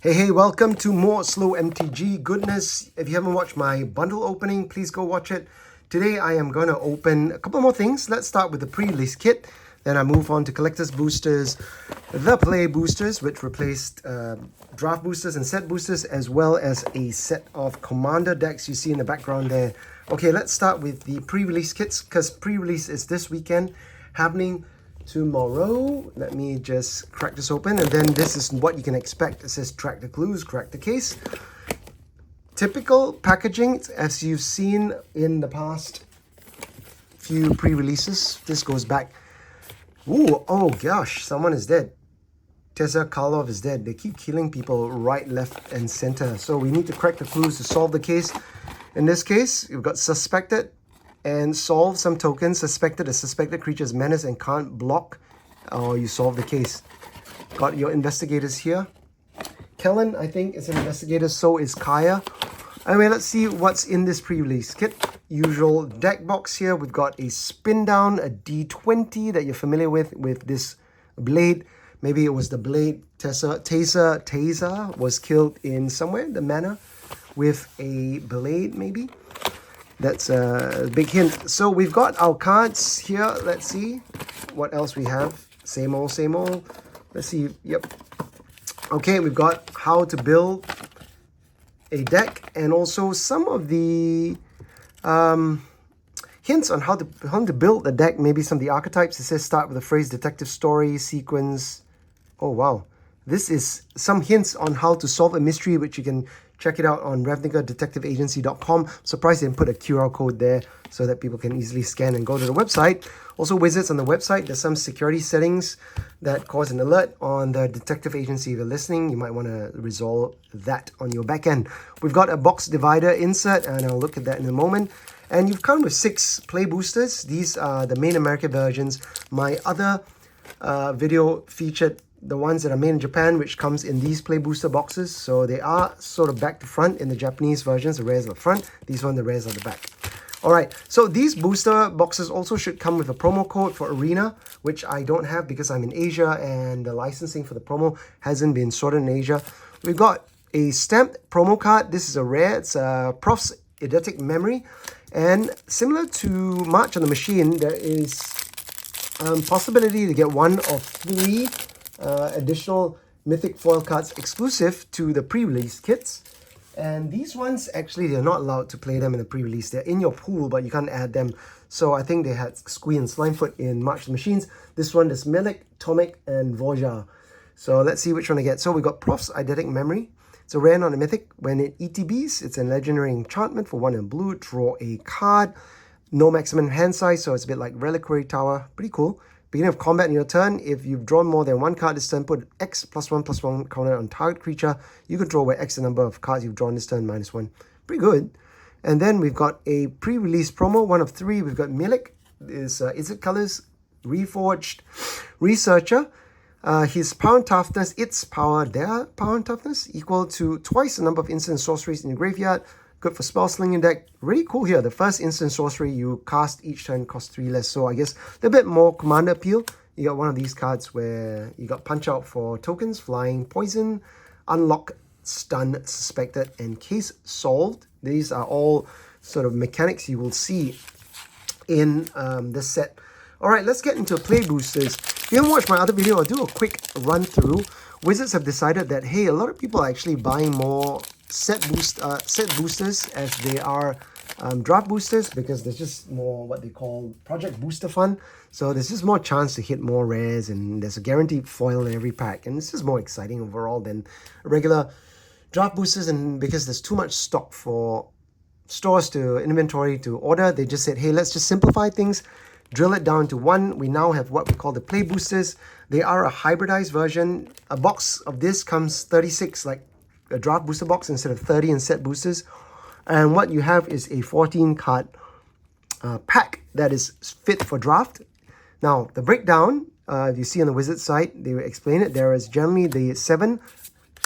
Hey, welcome to more Slow MTG goodness. If you haven't watched my bundle opening, please go watch it. Today I am going to open a couple more things. Let's start with the pre-release kit. Then I move on to collector's boosters, the play boosters, which replaced draft boosters and set boosters, as well as a set of commander decks you see in the background there. Okay, let's start with the pre-release kits, because pre-release is this weekend, happening tomorrow. Let me just crack this open, and then this is what you can expect. It says track the clues, crack the case. Typical packaging as you've seen in the past few pre-releases. This goes back. Ooh, oh gosh, someone is dead. Karlov is dead. They keep killing people right, left, and center. So we need to crack the clues to solve the case. In this case, you've got suspected and solve some tokens. Suspected, a suspected creature's menace and can't block, or you solve the case. Got your investigators here. Kellen, I think, is an investigator. So is Kaya. Anyway, let's see what's in this pre-release kit. Usual deck box here. We've got a spin down, a D20 that you're familiar with this blade. Maybe it was the blade. Taser was killed in somewhere, the manor, with a blade maybe. That's a big hint. So we've got our cards here. Let's see what else we have. Same old, same old. Let's see. Yep. Okay, we've got how to build a deck, and also some of the hints on how to build a deck. Maybe some of the archetypes. It says start with the phrase detective story sequence. Oh wow, this is some hints on how to solve a mystery, which you can check it out on ravnicadetectiveagency.com. Surprised they didn't put a QR code there so that people can easily scan and go to the website. Also, wizards on the website, there's some security settings that cause an alert on the detective agency. If you're listening, you might want to resolve that on your back end. We've got a box divider insert, and I'll look at that in a moment. And you've come with 6 play boosters. These are the main American versions. My other video featured the ones that are made in Japan, which comes in these play booster boxes. So they are sort of back to front in the Japanese versions. The rares are the front. These ones, the rares are the back. All right, so these booster boxes also should come with a promo code for Arena, which I don't have because I'm in Asia and the licensing for the promo hasn't been sorted in Asia. We've got a stamped promo card. This is a rare. It's a Prof's Eidetic Memory. And similar to March on the Machine, there is possibility to get one of 3 additional mythic foil cards exclusive to the pre-release kits. And these ones, actually, they're not allowed to play them in the pre-release. They're in your pool, but you can't add them. So I think they had Squee and Slimefoot in March the Machines. This one is Milik, Tomek, and Voja. So let's see which one I get. So we got Prof's Eidetic Memory. It's a rare, not a mythic. When it ETBs, it's a legendary enchantment for 1 in blue. Draw a card. No maximum hand size, so it's a bit like Reliquary Tower. Pretty cool. Beginning of combat in your turn, if you've drawn more than 1 card this turn, put X +1/+1 counter on target creature. You control where X the number of cards you've drawn this turn -1. Pretty good. And then we've got a pre-release promo, 1 of 3. We've got Milik. Is it colors? Reforged Researcher. His power and toughness, their power and toughness, equal to twice the number of instant sorceries in your graveyard. Good for spell slinging deck. Really cool here. The first instant sorcery you cast each turn costs 3 less. So I guess a bit more commander appeal. You got one of these cards where you got punch out for tokens, flying, poison, unlock, stun, suspected, and case solved. These are all sort of mechanics you will see in this set. All right, let's get into play boosters. If you haven't watched my other video, I'll do a quick run through. Wizards have decided that, hey, a lot of people are actually buying more set boosters as they are draft boosters, because there's just more what they call project booster fun. So there's just more chance to hit more rares, and there's a guaranteed foil in every pack, and it's just more exciting overall than regular draft boosters. And because there's too much stock for stores to inventory to order, they just said, hey, let's just simplify things, drill it down to 1. We now have what we call the play boosters. They are a hybridized version. A box of this comes 36, like a draft booster box, instead of 30 in set boosters. And what you have is a 14 card pack that is fit for draft. Now the breakdown, you see on the wizard side, they will explain it. There is generally the 7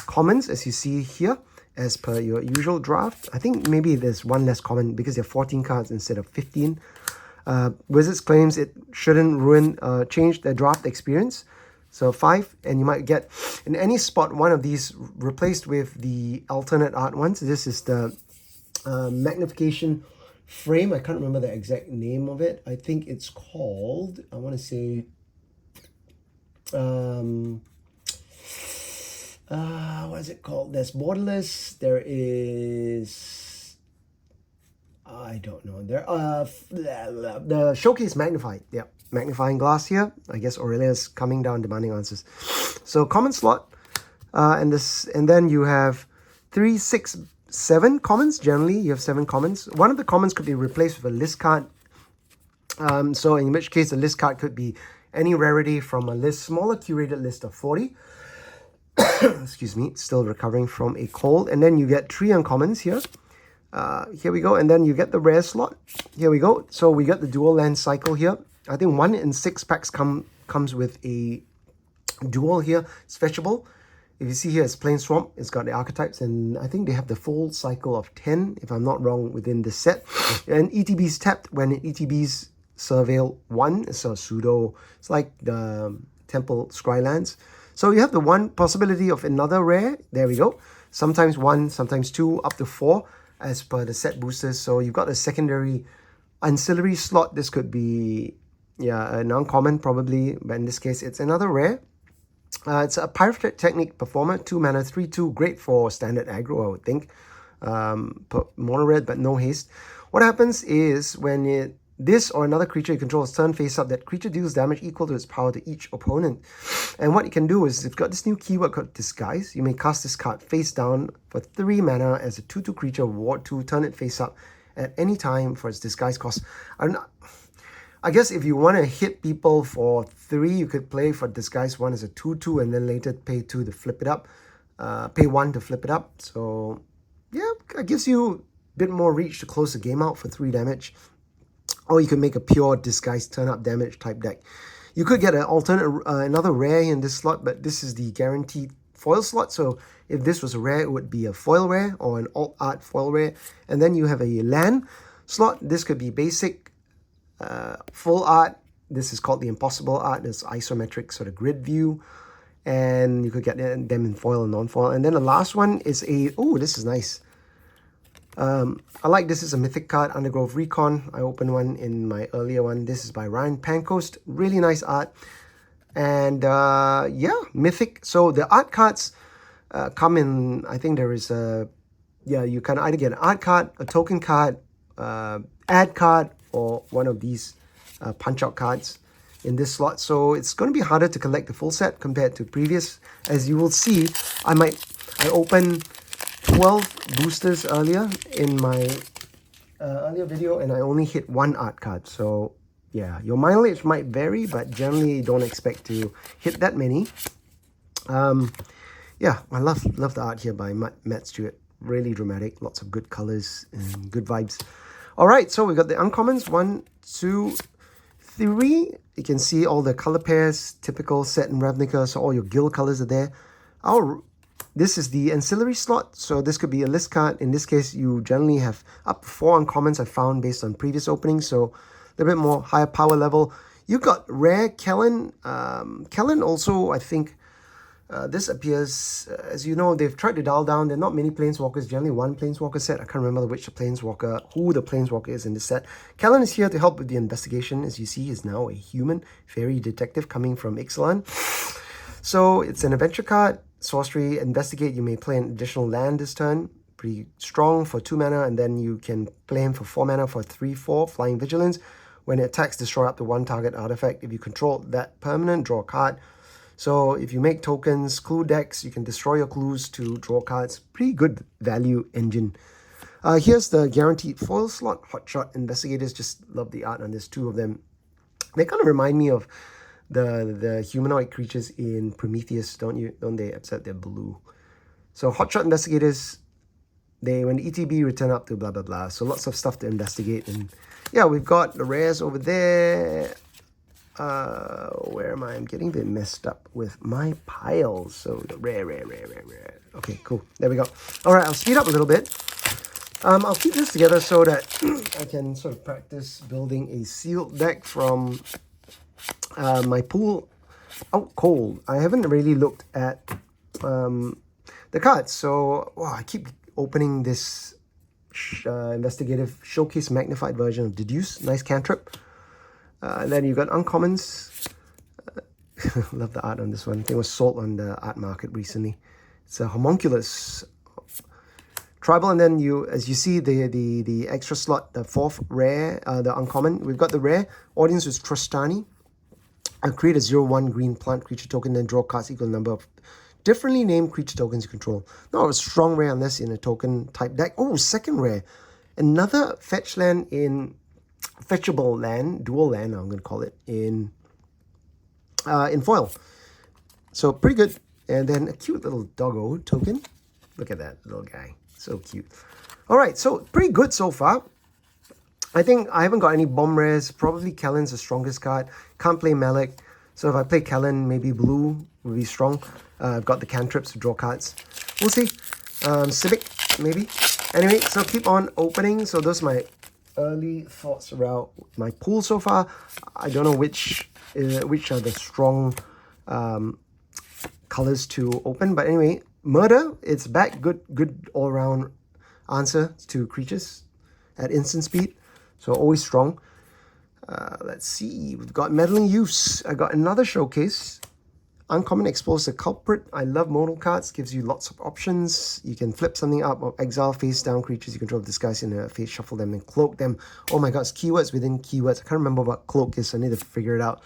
commons, as you see here, as per your usual draft. I think maybe there's 1 less common because there are 14 cards instead of 15. Wizards claims it shouldn't change their draft experience. So 5, and you might get in any spot one of these replaced with the alternate art ones. This is the magnification frame. I can't remember the exact name of it. I think it's called, I want to say, what is it called? There's borderless. There is, I don't know. There the showcase magnified. Yeah, magnifying glass here. I guess Aurelia's coming down demanding answers. So common slot, and then you have 3, 6, 7 commons. Generally, you have 7 commons. One of the commons could be replaced with a list card. So in which case, the list card could be any rarity from a list, smaller curated list of 40. Excuse me, still recovering from a cold. And then you get 3 uncommons here. Here we go. And then you get the rare slot. Here we go. So we got the dual land cycle here. I think 1 in 6 packs comes with a dual here. It's fetchable. If you see here, it's Plain Swamp. It's got the archetypes, and I think they have the full cycle of 10, if I'm not wrong, within this set. And ETB's tapped when ETB's Surveil 1. It's a pseudo. It's like the Temple Scrylands. So you have the one possibility of another rare. There we go. Sometimes 1, sometimes 2, up to 4 as per the set boosters. So you've got a secondary ancillary slot. This could be, yeah, an uncommon probably, but in this case, it's another rare. It's a Pyrotechnic Performer, 2 mana, 3/2, great for standard aggro, I would think. Mono red, but no haste. What happens is when this or another creature you control is turn face up, that creature deals damage equal to its power to each opponent. And what you can do is, you've got this new keyword called Disguise. You may cast this card face down for 3 mana as a 2/2 creature, ward 2, turn it face up at any time for its disguise cost. I guess if you want to hit people for 3, you could play for Disguise 1 as a 2/2 and then later pay 2 to flip it up. Pay 1 to flip it up. So, yeah, it gives you a bit more reach to close the game out for 3 damage. Or you can make a pure Disguise turn-up damage type deck. You could get an alternate, another rare in this slot, but this is the guaranteed foil slot. So if this was a rare, it would be a foil rare or an alt art foil rare. And then you have a land slot. This could be basic, full art. This is called the impossible art. There's isometric sort of grid view, and you could get them in foil and non-foil. And then the last one is a, oh, this is nice. I like this. Is a mythic card, Undergrowth Recon. I opened one in my earlier one. This is by Ryan Pancoast. Really nice art. And yeah, mythic. So the art cards come in, I think there is a, yeah, you can either get an art card, a token card, ad card, or one of these punch-out cards in this slot. So it's going to be harder to collect the full set compared to previous. As you will see, I opened 12 boosters earlier in my earlier video, and I only hit 1 art card. So yeah, your mileage might vary, but generally don't expect to hit that many. Yeah, I love the art here by Matt Stewart. Really dramatic, lots of good colors and good vibes. All right, so we got the uncommons, 1, 2, 3. You can see all the color pairs, typical set in Ravnica, so all your guild colors are there. This is the ancillary slot, so this could be a list card. In this case, you generally have up to 4 uncommons I found based on previous openings, so a little bit more higher power level. You've got rare Kellen. Kellen also, I think, this appears, as you know, they've tried to dial down. There are not many Planeswalkers, generally 1 Planeswalker set. I can't remember who the Planeswalker is in this set. Kellen is here to help with the investigation. As you see, he is now a human fairy detective coming from Ixalan. So it's an adventure card. Sorcery, investigate. You may play an additional land this turn. Pretty strong for 2 mana, and then you can play him for 4 mana for 3/4 Flying Vigilance. When it attacks, destroy up to 1 target artifact. If you control that permanent, draw a card. So if you make tokens, clue decks, you can destroy your clues to draw cards. Pretty good value engine. Here's the guaranteed foil slot. Hotshot Investigators. Just love the art on this, 2 of them. They kind of remind me of the humanoid creatures in Prometheus, don't they? Except they're blue. So Hotshot Investigators, when the ETB return up to blah blah blah. So lots of stuff to investigate. And yeah, we've got the rares over there. Where am I? I'm getting a bit messed up with my piles. So the rare. Okay, cool. There we go. All right, I'll speed up a little bit. I'll keep this together so that I can sort of practice building a sealed deck from my pool. Out cold. I haven't really looked at the cards, so wow, I keep opening this investigative showcase magnified version of Deduce. Nice cantrip. And then you got uncommons. Love the art on this one. I think it was sold on the art market recently. It's a homunculus tribal, and then you, as you see, the extra slot, the fourth rare, the uncommon. We've got the rare. Audience is Trostani. Create a 0/1 green plant creature token, then draw cards equal number of differently named creature tokens you control. Not a strong rare on this in a token type deck. Oh, second rare. Another fetch land in fetchable land, dual land, I'm going to call it, in foil. So pretty good. And then a cute little doggo token. Look at that little guy. So cute. All right, so pretty good so far. I think I haven't got any bomb rares. Probably Kellen's the strongest card. Can't play Malik. So if I play Kellen, maybe blue will be strong. I've got the cantrips to draw cards. We'll see. Civic, maybe. Anyway, so keep on opening. So those are my early thoughts around my pool so far. I don't know which are the strong colors to open. But anyway, Murder, it's back. Good all-around answer to creatures at instant speed. So always strong. Let's see. We've got Meddling Use. I got another showcase. Uncommon Expose the Culprit. I love modal cards. Gives you lots of options. You can flip something up or exile face down creatures. You control disguise in a face, shuffle them, and cloak them. Oh my god, it's keywords within keywords. I can't remember what cloak is, so I need to figure it out.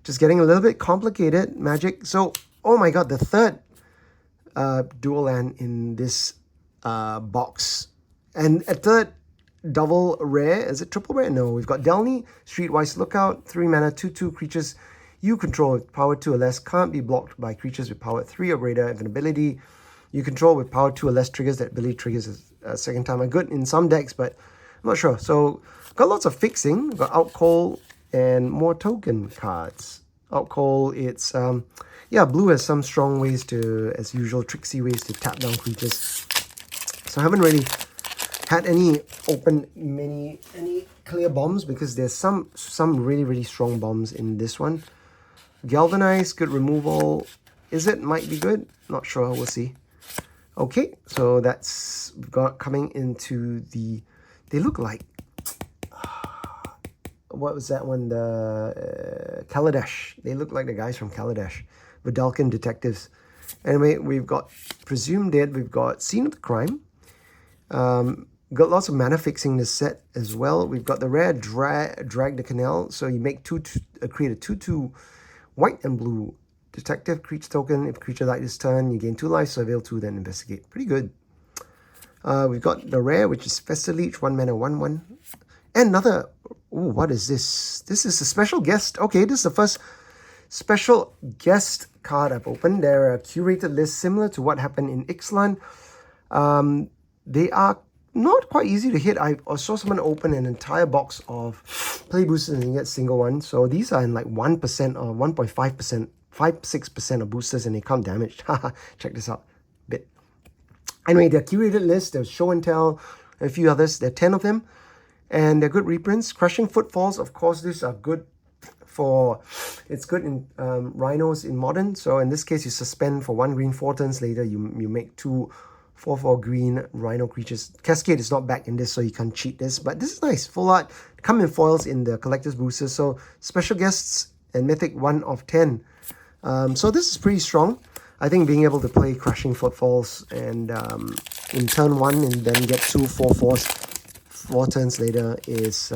Just getting a little bit complicated, Magic. So, oh my god, the third dual land in this box. And a third double rare. Is it triple rare? No, we've got Delny, Streetwise Lookout, 3 mana, 2/2 creatures you control with power 2 or less can't be blocked by creatures with power 3 or greater. If an ability you control with power 2 or less triggers, that ability triggers a second time. Good in some decks, but I'm not sure. So got lots of fixing. Got Out Cold and more token cards. Out Cold, it's yeah, blue has some strong ways to, as usual, tricksy ways to tap down creatures. So I haven't really had any open any clear bombs because there's some really strong bombs in this one. Galvanize, good removal. Is it? Might be good. Not sure. We'll see. Okay, so that's got coming into the. They look like. What was that one? The Kaladesh. They look like the guys from Kaladesh. Vidalcan Detectives. Anyway, we've got Presumed Dead. We've got Scene of the Crime. Got lots of mana fixing this set as well. We've got the rare Drag the Canal. So you make create a 2/2 white and blue detective creature token. If creature died this turn, you gain 2 life, so avail 2, then investigate. Pretty good. We've got the rare, which is Fester Leech, 1 mana, 1/1. And another, ooh, what is this? This is a special guest. Okay, this is the first special guest card I've opened. They're a curated list similar to what happened in Ixalan. They are not quite easy to hit. I saw someone open an entire box of play boosters and you get single one. So these are in like 1% or 1.5%, 5-6% of boosters and they come damaged. Check this out. Bit. Anyway, they're curated list. There's show and tell, a few others. There are 10 of them. And they're good reprints. Crushing Footfalls, of course, these are good for, it's good in rhinos in modern. So in this case, you suspend for 1 green, 4 turns later, you make 2 4/4 green rhino creatures. Cascade is not back in this, so you can't cheat this. But this is nice. Full art. Come in foils in the collector's boosters. So special guests and mythic 1 of 10. So this is pretty strong. I think being able to play Crushing Footfalls and in turn 1 and then get 2 4/4s 4 turns later is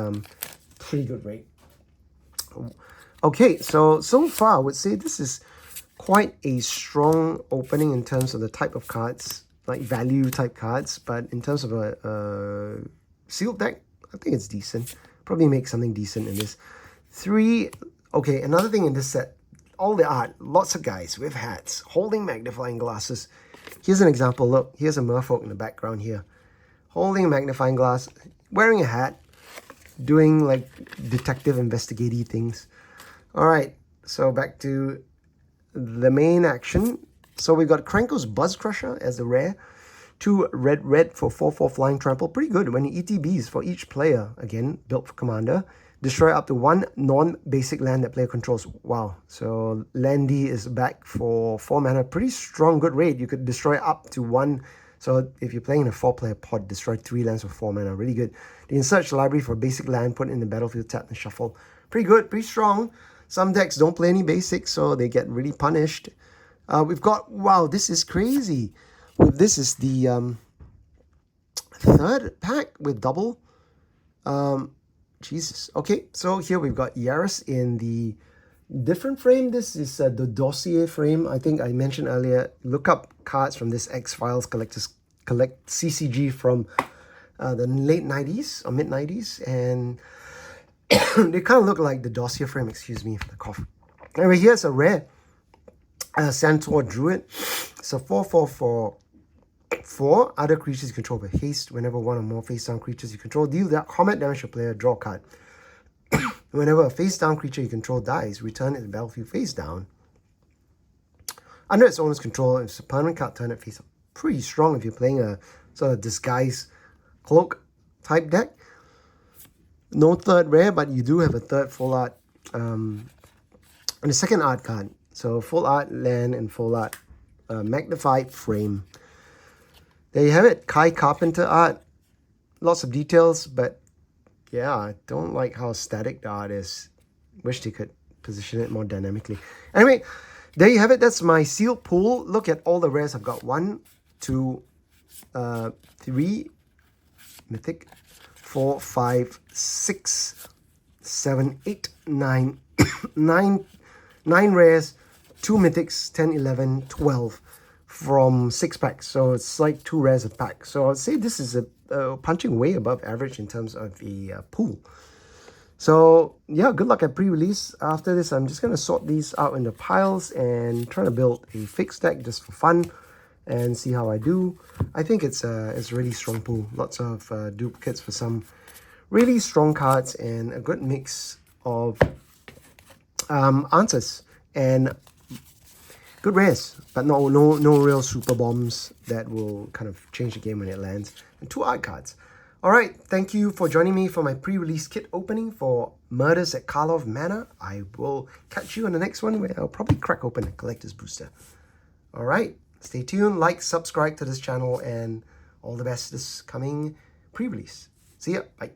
pretty good rate. Okay, so far I would say this is quite a strong opening in terms of the type of cards, like value type cards, but in terms of a sealed deck, I think it's decent. Probably make something decent in this. 3, okay, another thing in this set, all the art, lots of guys with hats, holding magnifying glasses. Here's an example, look, here's a merfolk in the background here. Holding a magnifying glass, wearing a hat, doing like detective investigative things. All right, so back to the main action. So we've got Krenko's Buzz Crusher as the rare. 2 red for 4/4 flying trample. Pretty good when you ETBs for each player. Again, built for commander. Destroy up to one non-basic land that player controls. Wow. So Landy is back for 4 mana. Pretty strong, good raid. You could destroy up to one. So if you're playing in a 4-player pod, destroy 3 lands for 4 mana. Really good. The insert library for basic land, put in the battlefield, tap and shuffle. Pretty good, pretty strong. Some decks don't play any basics, so they get really punished. We've got, wow, this is crazy. This is the third pack with double. Jesus. Okay, so here we've got Yaris in the different frame. This is the dossier frame. I think I mentioned earlier, look up cards from this X-Files collectors collect CCG from the late 90s or mid 90s, and they kind of look like the dossier frame. Excuse me for the cough. Anyway, here's a rare Centaur Druid. It's a 4/4 for 4 other creatures you control with haste. Whenever one or more face-down creatures you control deal that combat damage to a player, draw a card. Whenever a face-down creature you control dies, return it to the battlefield face-down. Under its owner's control, if it's a permanent card, turn it face-up. Pretty strong if you're playing a sort of disguise cloak type deck. No third rare, but you do have a third full art and a second art card. So full art land and full art magnified frame. There you have it, Kai Carpenter art. Lots of details, but yeah, I don't like how static the art is. Wish they could position it more dynamically. Anyway, there you have it. That's my sealed pool. Look at all the rares. I've got 1, 2, 3 mythic, 4, 5, 6, 7, 8, 9, 9 rares, 2 mythics, 10, 11, 12 from 6 packs. So it's like 2 rares a pack. So I'd say this is a punching way above average in terms of the pool. So yeah, good luck at pre-release. After this, I'm just going to sort these out into piles and try to build a fixed deck just for fun and see how I do. I think it's a really strong pool. Lots of duplicates for some really strong cards and a good mix of answers and good rares, but no real super bombs that will kind of change the game when it lands. And 2 art cards. All right, thank you for joining me for my pre-release kit opening for Murders at Karlov Manor. I will catch you in the next one where I'll probably crack open a collector's booster. All right, stay tuned, like, subscribe to this channel, and all the best this coming pre-release. See ya, bye.